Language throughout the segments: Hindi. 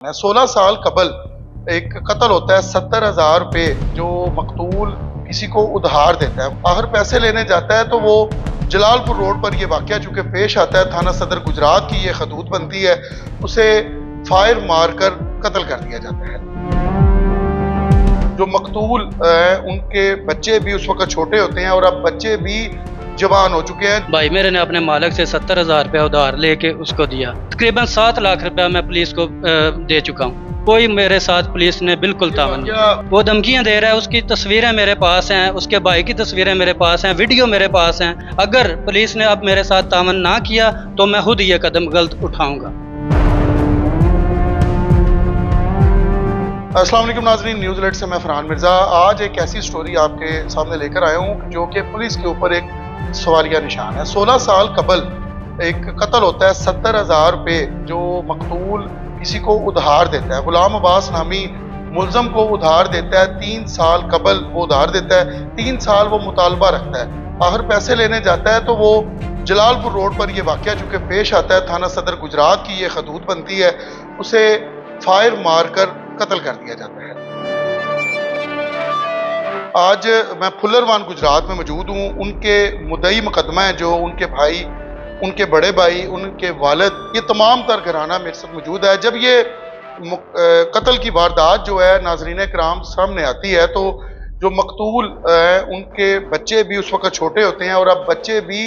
16 साल कबल एक कत्ल होता है, 70,000 रुपये जो मकतूल किसी को उधार देता है, आखिर पैसे लेने जाता है तो वो जलालपुर रोड पर ये वाक़या चूँकि पेश आता है, थाना सदर गुजरात की ये खदूत बनती है, उसे फायर मारकर कत्ल कर दिया जाता है। जो मकतूल उनके बच्चे भी उस वक्त छोटे होते हैं और अब बच्चे भी जवान हो चुके हैं। भाई मेरे ने अपने मालिक से 70,000 रुपया उधार लेके उसको दिया। तकरीबन 7 लाख रुपया मैं पुलिस को दे चुका हूँ। कोई मेरे साथ पुलिस ने बिल्कुल तावन नहीं। वो धमकियां दे रहा है, उसकी तस्वीरें मेरे पास हैं, उसके भाई की तस्वीरें मेरे पास हैं, वीडियो मेरे पास हैं। अगर पुलिस ने अब मेरे साथ तावन ना किया तो मैं खुद ये कदम गलत उठाऊंगा। अस्सलाम वालेकुम नाज़रीन, न्यूज़ अलर्ट से मैं फरहान मिर्ज़ा। आज एक ऐसी स्टोरी आपके सामने लेकर आया हूँ जो कि पुलिस के ऊपर एक सवालिया निशान है। 16 साल कबल एक कत्ल होता है, 70,000 रुपये जो मकतूल किसी को उधार देता है। गुलाम अब्बास नामी मुलजम को उधार देता है, 3 साल कबल वो उधार देता है, 3 साल वो मुतालबा रखता है, आखिर पैसे लेने जाता है तो वो जलालपुर रोड पर यह वाक़या चूँकि पेश आता है, थाना सदर गुजरात की ये खदूत बनती है, उसे फायर मारकर कत्ल कर दिया जाता है। आज मैं फुल्लरवान गुजरात में मौजूद हूँ। उनके मुद्दई मुकदमा है, जो उनके भाई, उनके बड़े भाई, उनके वालिद, ये तमाम तर घराना मेरे साथ मौजूद है। जब ये कत्ल की वारदात जो है नाजरीन कराम सामने आती है तो जो मकतूल उनके बच्चे भी उस वक्त छोटे होते हैं और अब बच्चे भी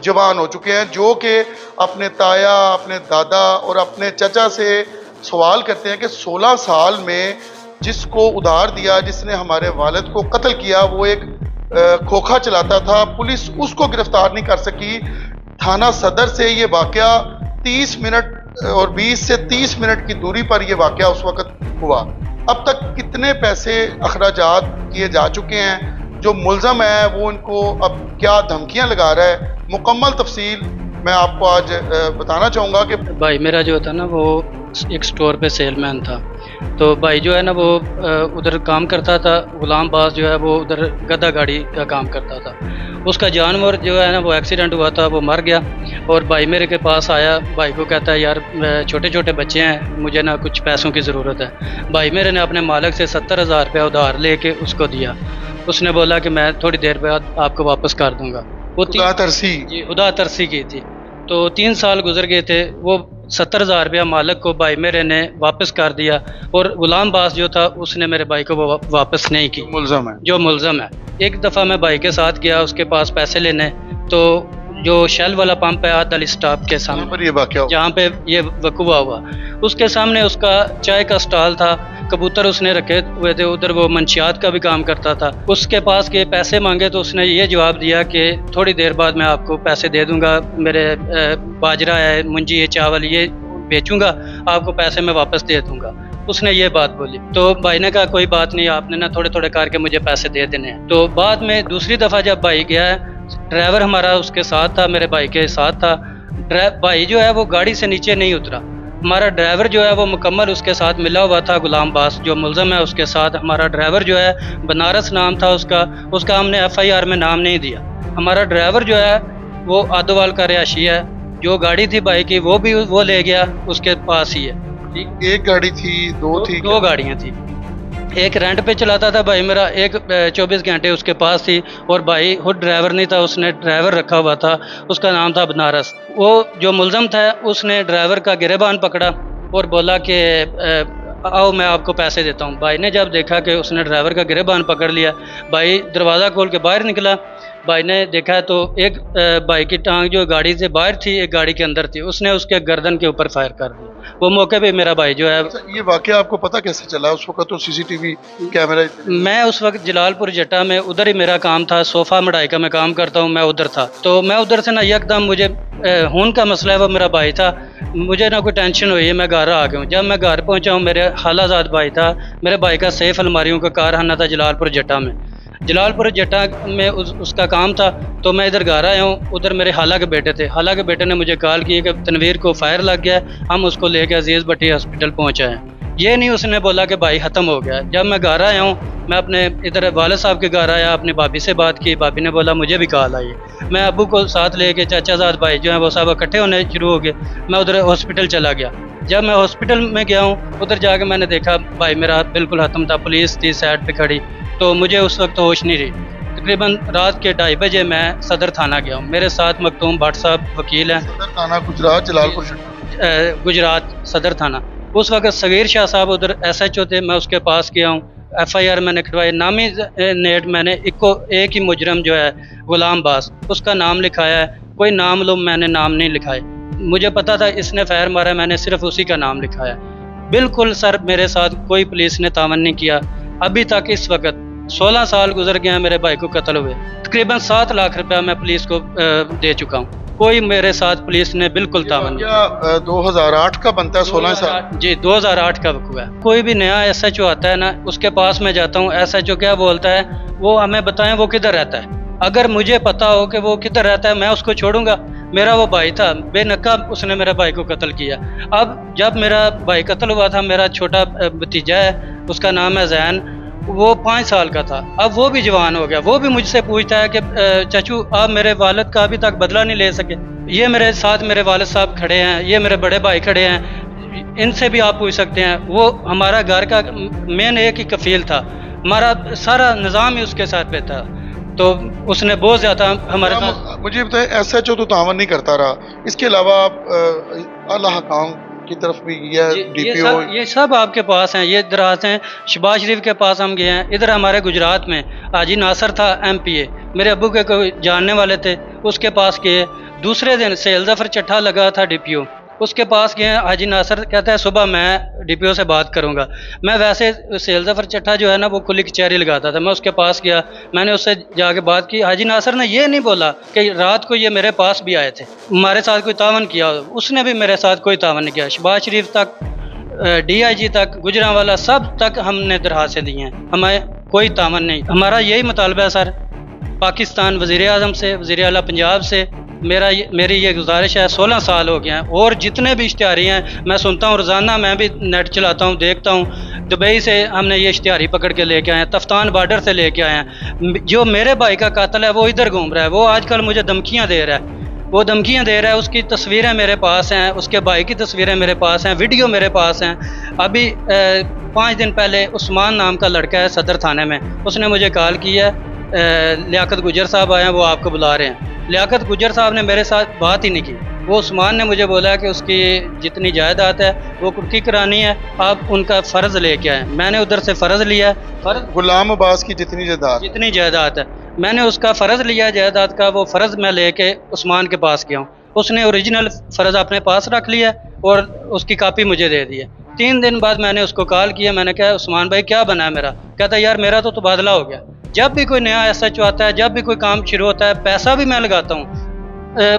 जवान हो चुके हैं, जो कि अपने ताया, अपने दादा और अपने चचा से सवाल करते हैं कि 16 साल में जिसको उधार दिया, जिसने हमारे वालिद को कत्ल किया, वो एक खोखा चलाता था, पुलिस उसको गिरफ्तार नहीं कर सकी। थाना सदर से ये वाक़या 30 मिनट और 20 से 30 मिनट की दूरी पर यह वाक़या उस वक्त हुआ। अब तक कितने पैसे अखराजात किए जा चुके हैं, जो मुलज़म है वो इनको अब क्या धमकियां लगा रहा है, मुकम्मल तफसील मैं आपको आज बताना चाहूँगा। कि भाई मेरा जो था ना वो एक स्टोर पे सेलमैन था, तो भाई जो है ना वो उधर काम करता था। गुलाम अब्बास जो है वो उधर गधा गाड़ी का काम करता था। उसका जानवर जो है ना वो एक्सीडेंट हुआ था, वो मर गया और भाई मेरे के पास आया। भाई को कहता है यार छोटे छोटे बच्चे हैं, मुझे ना कुछ पैसों की ज़रूरत है। भाई मेरे ने अपने मालिक से 70,000 रुपया उधार लेके उसको दिया। उसने बोला कि मैं थोड़ी देर बाद आपको वापस कर दूंगा। वो उदा तरसी की थी। तो 3 साल गुजर गए थे, वो 70,000 रुपया मालिक को भाई मेरे ने वापस कर दिया और गुलाम अब्बास जो था उसने मेरे भाई को वो वापस नहीं की। जो मुलज़म है। एक दफ़ा मैं भाई के साथ गया उसके पास पैसे लेने, तो जो शेल वाला पंप है आदल स्टॉप के सामने, जहाँ पे ये वकूआ हुआ, उसके सामने उसका चाय का स्टॉल था, कबूतर उसने रखे हुए थे, उधर वो मंशियात का भी काम करता था। उसके पास के पैसे मांगे तो उसने ये जवाब दिया कि थोड़ी देर बाद मैं आपको पैसे दे दूंगा, मेरे बाजरा है, मुंजी है, चावल ये बेचूंगा, आपको पैसे मैं वापस दे दूंगा। उसने ये बात बोली तो भाई ने कहा कोई बात नहीं, आपने ना थोड़े थोड़े करके मुझे पैसे दे देने हैं। तो बाद में दूसरी दफ़ा जब भाई गया, ड्राइवर हमारा उसके साथ था, मेरे भाई के साथ था। भाई जो है वो गाड़ी से नीचे नहीं उतरा। हमारा ड्राइवर जो है वो मुकम्मल उसके साथ मिला हुआ था। गुलाम अब्बास जो मुलज़म है उसके साथ हमारा ड्राइवर जो है, बनारस नाम था उसका हमने FIR में नाम नहीं दिया। हमारा ड्राइवर जो है वो आदोवाल का रिहायशी है। जो गाड़ी थी भाई की वो ले गया, उसके पास ही है। एक गाड़ी थी, दो गाड़ियाँ थी। एक रेंट पे चलाता था भाई मेरा, एक 24 घंटे उसके पास थी और भाई खुद ड्राइवर नहीं था, उसने ड्राइवर रखा हुआ था, उसका नाम था बनारस। वो जो मुलज़म था उसने ड्राइवर का गिरेबान पकड़ा और बोला कि आओ मैं आपको पैसे देता हूँ। भाई ने जब देखा कि उसने ड्राइवर का गिरेबान पकड़ लिया, भाई दरवाज़ा खोल के बाहर निकला। भाई ने देखा तो एक भाई की टांग जो गाड़ी से बाहर थी, एक गाड़ी के अंदर थी, उसने उसके गर्दन के ऊपर फायर कर दिया। वो मौके पे मेरा भाई जो है। ये वाकया आपको पता कैसे चला? उस वक्त तो CCTV कैमरा। मैं उस वक्त जलालपुर जटा में, उधर ही मेरा काम था, सोफ़ा मढ़ाई का मैं काम करता हूँ, मैं उधर था। तो मैं उधर से ना एकदम मुझे खून का मसला है, वो मेरा भाई था, मुझे ना कोई टेंशन हुई है, मैं घर आ गया हूँ। जब मैं घर पहुँचा हूँ, मेरे खालाजाद भाई था, मेरे भाई का सेफ अलमारियों का कारखाना था जलालपुर जटा में। जलालपुर जटा में उसका काम था। तो मैं इधर घर आया हूँ। उधर मेरे हाला के बेटे थे, हाला के बेटे ने मुझे कॉल की कि तनवीर को फायर लग गया है, हम उसको लेकर अजीज़ भट्टी हॉस्पिटल पहुँचाए। ये नहीं उसने बोला कि भाई ख़त्म हो गया। जब मैं घर आया हूँ, मैं अपने इधर वाले साहब के घर आया, अपनी भाभी से बात की, भाभी ने बोला मुझे भी कॉल आई है। मैं अब्बू को साथ लेके चाचा साथ भाई जो हैं वो सब इकट्ठे होने शुरू हो गए। मैं उधर हॉस्पिटल चला गया। जब मैं हॉस्पिटल में गया हूँ, उधर जाके मैंने देखा भाई मेरा बिल्कुल ख़त्म था, पुलिस थी साइड पे खड़ी, तो मुझे उस वक्त होश नहीं रही। तकरीबन रात के 2:30 बजे मैं सदर थाना गया हूँ। मेरे साथ मखतूम भट्ट साहब वकील हैं, सदर थाना गुजरात जलालपुर गुजरात सदर थाना। उस वक्त सगीर शाह साहब उधर SHO थे, मैं उसके पास गया हूँ। FIR मैंने कटवाई, नामी नेट मैंने एक ही मुजरम जो है गुलाम बास, उसका नाम लिखाया है, कोई नाम लो मैंने नाम नहीं लिखाए। मुझे पता था इसने फायर मारा, मैंने सिर्फ उसी का नाम लिखाया। बिल्कुल सर मेरे साथ कोई पुलिस ने तावन नहीं किया। अभी तक इस वक्त 16 साल गुजर गए हैं मेरे भाई को कत्ल हुए। तकरीबन 7 लाख रुपया मैं पुलिस को दे चुका हूँ, कोई मेरे साथ पुलिस ने बिल्कुल तावन नहीं किया। 2008 का बनता है, 16 साल। जी 2008 का हुआ है। कोई भी नया SHO आता है ना, उसके पास मैं जाता हूँ, SHO क्या बोलता है, वो हमें बताएं वो किधर रहता है। अगर मुझे पता हो कि वो किधर रहता है, मैं उसको छोड़ूंगा? मेरा वो भाई था, बेनकाब उसने मेरे भाई को कत्ल किया। अब जब मेरा भाई कत्ल हुआ था, मेरा छोटा भतीजा है, उसका नाम है जैन, वो 5 साल का था। अब वो भी जवान हो गया, वो भी मुझसे पूछता है कि चाचू आप मेरे वालिद का अभी तक बदला नहीं ले सके। ये मेरे साथ मेरे वालिद साहब खड़े हैं, ये मेरे बड़े भाई खड़े हैं, इनसे भी आप पूछ सकते हैं। वो हमारा घर का मेन एक ही कफील था, हमारा सारा निज़ाम ही उसके साथ पे था, तो उसने बहुत ज़्यादा हमारे साथ। मुझे बताएं, SHO तो तावन नहीं करता रहा, इसके अलावा आप आला हकाम की तरफ भी गया, DPO? ये सब आपके पास हैं, ये दराज हैं। शहबाज शरीफ के पास हम गए हैं। इधर हमारे गुजरात में हाजी नासर था MPA, मेरे अब्बू के कोई जानने वाले थे, उसके पास गए। दूसरे दिन सैल जफर चट्ठा लगा था DPO, उसके पास गए। हाजी नासर कहता है सुबह मैं DPO से बात करूंगा। मैं वैसे सैल जफर चट्ठा जो है ना वो कुली कचहरी लगाता था, मैं उसके पास गया, मैंने उससे जाके बात की। हाजी नासर ने ये नहीं बोला कि रात को ये मेरे पास भी आए थे, हमारे साथ कोई तावन किया, उसने भी मेरे साथ कोई तावन नहीं किया। शहबाज शरीफ तक, DIG तक, गुजरांवाला सब तक हमने दरखास्तें दी हैं, हमें कोई तावन नहीं। हमारा यही मुतालबा है सर, पाकिस्तान वज़ीर आज़म से, वज़ीर आला पंजाब से मेरी ये गुजारिश है। 16 साल हो गए हैं और जितने भी इश्तिहारी हैं मैं सुनता हूँ रोज़ाना, मैं भी नेट चलाता हूँ, देखता हूँ। दुबई से हमने ये इश्तिहारी पकड़ के लेके आए हैं, तफ्तान बॉर्डर से लेके आए हैं। जो मेरे भाई का कातिल है वो इधर घूम रहा है, वो आजकल मुझे धमकियाँ दे रहा है, वो धमकियाँ दे रहा है। उसकी तस्वीरें मेरे पास हैं, उसके भाई की तस्वीरें मेरे पास हैं, वीडियो मेरे पास हैं। अभी 5 दिन पहले उस्मान नाम का लड़का है सदर थाने में, उसने मुझे कॉल किया, लियाकत गुजर साहब आए हैं, वो आपको बुला रहे हैं। लियाकत गुजर साहब ने मेरे साथ बात ही नहीं की। वो उस्मान ने मुझे बोला कि उसकी जितनी जायदाद है वो कुर्की करानी है, आप उनका फ़र्ज़ लेके आए। मैंने उधर से फ़र्ज़ लिया, गुलाम अब्बास की जितनी जायदाद है मैंने उसका फ़र्ज़ लिया जायदाद का, वो फ़र्ज़ मैं लेके उस्मान के पास गया हूँ। उसने ओरिजिनल फ़र्ज़ अपने पास रख लिया और उसकी कापी मुझे दे दी है। 3 दिन बाद मैंने उसको कॉल किया, मैंने कहा उस्मान भाई क्या बना है मेरा? कहता यार मेरा तो तबादला हो गया। जब भी कोई नया SHO आता है, जब भी कोई काम शुरू होता है, पैसा भी मैं लगाता हूँ।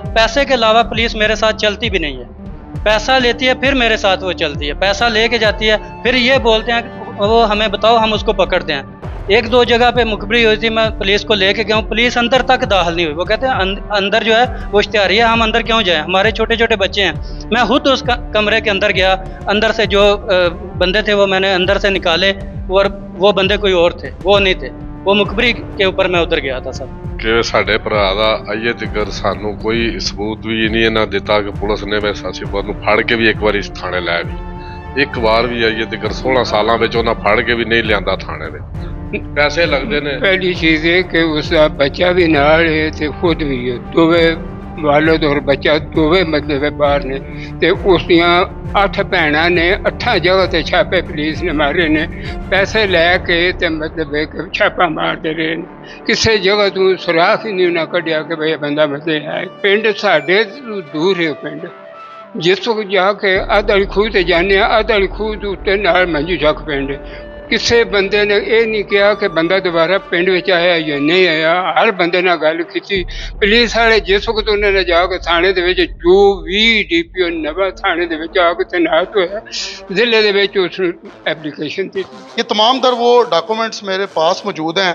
पैसे के अलावा पुलिस मेरे साथ चलती भी नहीं है। पैसा लेती है फिर मेरे साथ वो चलती है, पैसा लेके जाती है, फिर ये बोलते हैं वो हमें बताओ हम उसको पकड़ते हैं। 1-2 जगह पे मुखबरी हुई थी, मैं पुलिस को लेके गया हूँ, पुलिस अंदर तक दाखिल नहीं हुई। वो कहते हैं अंदर जो है वो इश्तिहारी है, हम अंदर क्यों जाएं, हमारे छोटे छोटे बच्चे हैं। मैं खुद उस कमरे के अंदर गया, अंदर से जो बंदे थे वो मैंने अंदर से निकाले, और वो बंदे कोई और थे, वो नहीं थे। वो मुखबरी के ऊपर मैं उधर गया था सर। कि साढ़े भरा का अजे तक सानू कोई सबूत भी नहीं इन्हें दिता कि पुलिस ने मैं सासीपुर नूं फड़ के भी एक बार इस थाने लाया भी, एक बार भी अजे तक 16 सालों में उन्हें फड़ के भी नहीं लिया थाने में। पैसे लगते ने। पहली चीज़ है कि उसका बच्चा भी नाल है ते खुद भी है, दोवें वालिद और बच्चा दोवें मतलब बाहर ने, ते उसदियां 8 भैणां ने 8 जगह ते छापे पुलिस ने मारे ने, पैसे लैके ते मतलब छापा मारते रहे ने। किसी जगह तू सुराख ही नहीं उन्हें कढ़िया कि भाई बंदा मतलब है। पिंड साढ़े दूर है, पिंड जिस वक्त जाके आदली खूह ते जाने, आदली खूह के उत्ते नाल मंजू चक पिंड। किसी बंदे ने यह नहीं कहा कि बंदा दोबारा पिंड में आया या नहीं आया, हर बंदे ने गल की। पुलिस वाले जिस वक्त उन्होंने जाके थाने के जो भी DPO नवा थाने के आके तैनात होया, जिले के एप्लीकेशन दी। ये तमाम तर वो डॉक्यूमेंट्स मेरे पास मौजूद हैं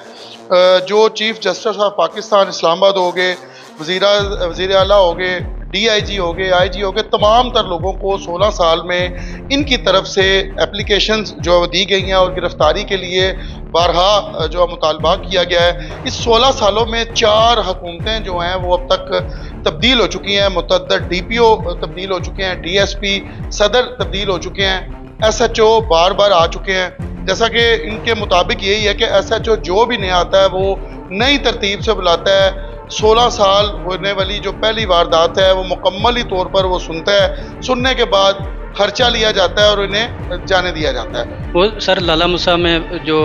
जो chief justice of Pakistan Islamabad हो गए, वज़ीर आला हो गए, DIG हो गए, IG हो गए, तमाम तर लोगों को 16 साल में इनकी तरफ से एप्लीकेशंस जो दी गई हैं और गिरफ्तारी के लिए बारहा जो है मुतालबा किया गया है। इस 16 सालों में 4 हुकूमतें जो हैं वो अब तक तब्दील हो चुकी हैं, मुतअद्दिद DPO तब्दील हो चुके हैं, DSP सदर तब्दील हो चुके हैं, SHO बार बार आ चुके हैं। जैसा कि इनके मुताबिक यही है कि SHO जो भी नया आता है वो नई तरतीब से बुलाता है। 16 साल होने वाली जो पहली वारदात है वो मुकम्मली तौर पर वो सुनता है, सुनने के बाद खर्चा लिया जाता है और इन्हें जाने दिया जाता है। वो सर लाला मूसा में जो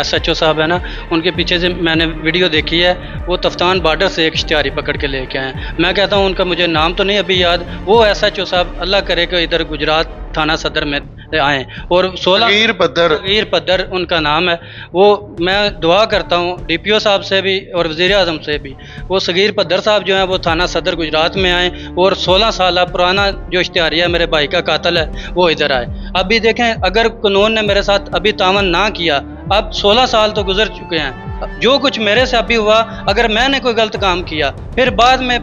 SHO साहब है ना, उनके पीछे से मैंने वीडियो देखी है, वो तफ्तान बॉर्डर से एक इश्तिहारी पकड़ के लेके आए हैं। मैं कहता हूँ उनका मुझे नाम तो नहीं अभी याद, वो SHO साहब अल्लाह करे कि इधर गुजरात थाना सदर में आए और 16 सगीर पद्दर उनका नाम है। वो मैं दुआ करता हूँ DPO साहब से भी और वज़ीर आज़म से भी, वो सगीर पद्दर साहब जो हैं वो थाना सदर गुजरात में आए और 16 साल पुराना जो इश्तिहारिया मेरे भाई का कातिल है वो इधर आए। अभी देखें, अगर कानून ने मेरे साथ अभी तावन ना किया, अब 16 साल तो गुजर चुके हैं, जो कुछ मेरे से अभी हुआ, अगर मैंने कोई गलत काम किया फिर बाद में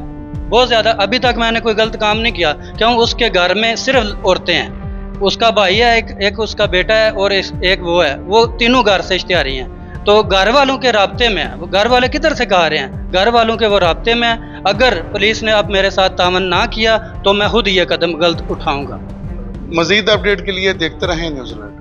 बहुत ज़्यादा, अभी तक मैंने कोई गलत काम नहीं किया, क्यों? उसके घर में सिर्फ औरतें हैं, उसका भाई है, एक उसका बेटा है और एक वो है, वो तीनों घर से इश्तिहारी हैं। तो घर वालों के राब्ते में है, वो घर वाले किधर से कहा रहे हैं, घर वालों के वो राब्ते में है। अगर पुलिस ने अब मेरे साथ तावन ना किया तो मैं खुद ये कदम गलत उठाऊंगा। मज़ीद अपडेट के लिए देखते रहें न्यूज़ीलैंड।